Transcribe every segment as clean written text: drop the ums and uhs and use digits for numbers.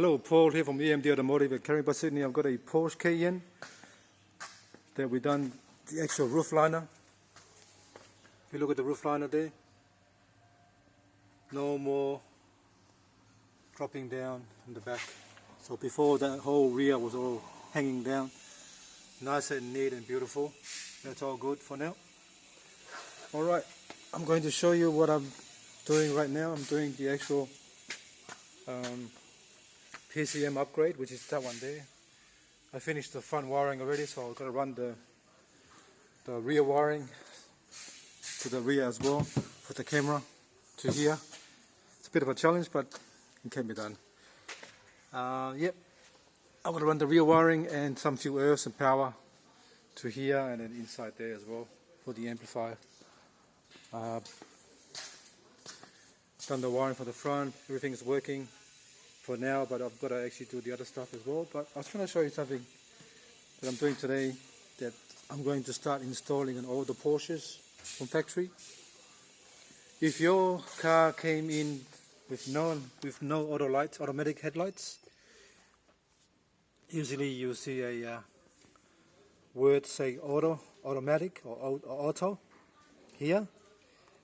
Hello, Paul here from EMD Automotive at Caringbah, Sydney. I've got a Porsche Cayenne that we've done the actual roof liner. If you look at the roof liner there, no more dropping down in the back. So before that whole rear was all hanging down, nice and neat and beautiful. That's all good for now. Alright, I'm going to show you what I'm doing right now. I'm doing the actual PCM upgrade, which is that one there. I finished the front wiring already, so I'm going to run the rear wiring to the rear as well, put the camera to here. It's a bit of a challenge, but it can be done. Yep, I'm going to run the rear wiring and some few earths and power to here and then inside there as well for the amplifier. Done the wiring for the front, everything is working for now, but I've got to actually do the other stuff as well. But I was going to show you something that I'm doing today, that I'm going to start installing in all the Porsches from factory. If your car came in with no auto lights, automatic headlights, usually you see a word say automatic or auto here,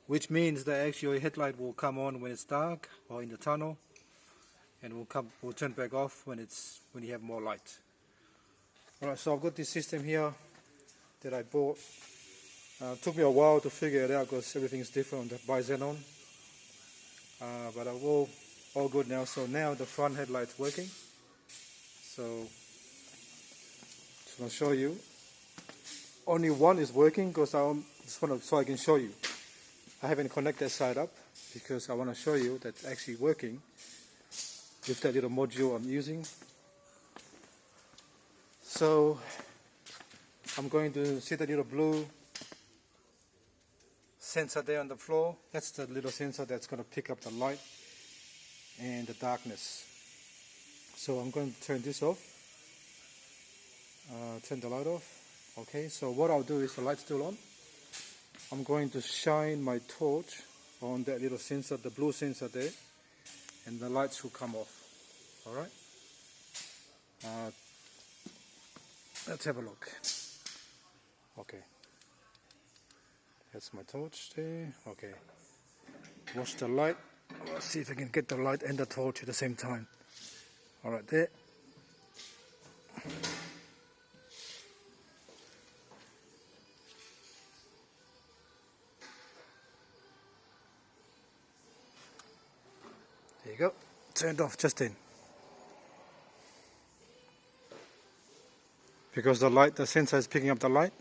which means that actually your headlight will come on when it's dark or in the tunnel, and will turn back off when you have more light. Alright, so I've got this system here that I bought. Took me a while to figure it out because everything's different on the bi-xenon. But I'm all good now. So now the front headlight's working. So just want to show you. Only one is working because I just want to, so I can show you. I haven't connected that side up because I want to show you that's actually working with that little module I'm using. So I'm going to see the little blue sensor there on the floor. That's the little sensor that's going to pick up the light and the darkness. So I'm going to turn this off, turn the light off. Okay, so what I'll do is the light's still on. I'm going to shine my torch on that little sensor, the blue sensor there, and the lights will come off. Alright, let's have a look. Okay, that's my torch there. Okay, watch the light. Let's see if I can get the light and the torch at the same time. Alright, there. There you go, turned off just then. Because the sensor is picking up the light.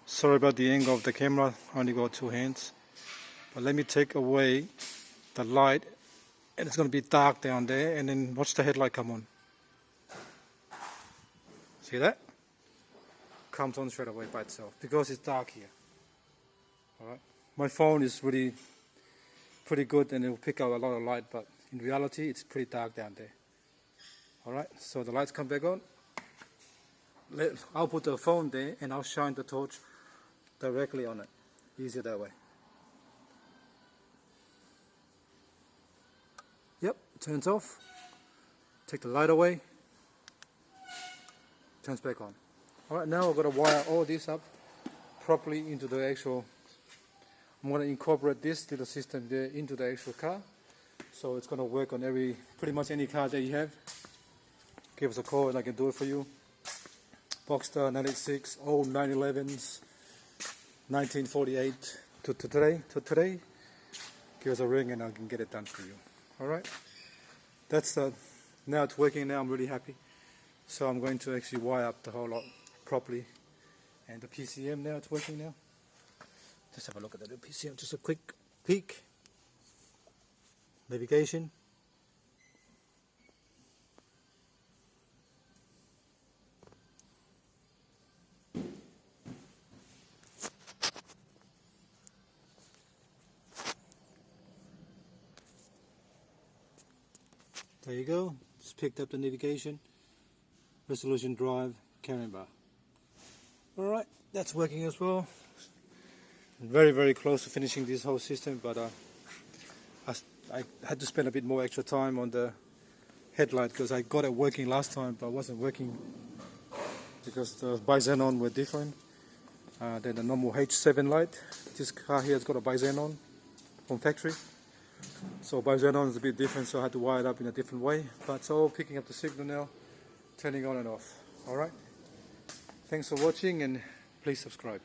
Sorry about the angle of the camera, I only got two hands. But let me take away the light, and it's going to be dark down there, and then watch the headlight come on. See that? Comes on straight away by itself, because it's dark here. Alright. My phone is really pretty good and it will pick up a lot of light, but in reality it's pretty dark down there. Alright, so the lights come back on. I'll put the phone there and I'll shine the torch directly on it. Easier that way. Yep, turns off. Take the light away. Turns back on. Alright, now I've got to wire all this up properly into the actual. I'm going to incorporate this little system there into the actual car. So it's going to work on pretty much any car that you have. Give us a call and I can do it for you. Boxster 986, old 911s, 1948 to today. Give us a ring and I can get it done for you. Alright? That's now it's working now, I'm really happy. So I'm going to actually wire up the whole lot properly. And the PCM now, it's working now. Let's have a look at the PCM, just a quick peek. Navigation. There you go, just picked up the navigation. Resolution drive, Caringbah. Alright, that's working as well. Very, very close to finishing this whole system, but I had to spend a bit more extra time on the headlight, because I got it working last time but it wasn't working because the bi-xenon were different than the normal H7 light. This car here has got a bi-xenon from factory, so bi-xenon is a bit different, so I had to wire it up in a different way, but it's all picking up the signal now, turning on and off. Alright, thanks for watching and please subscribe.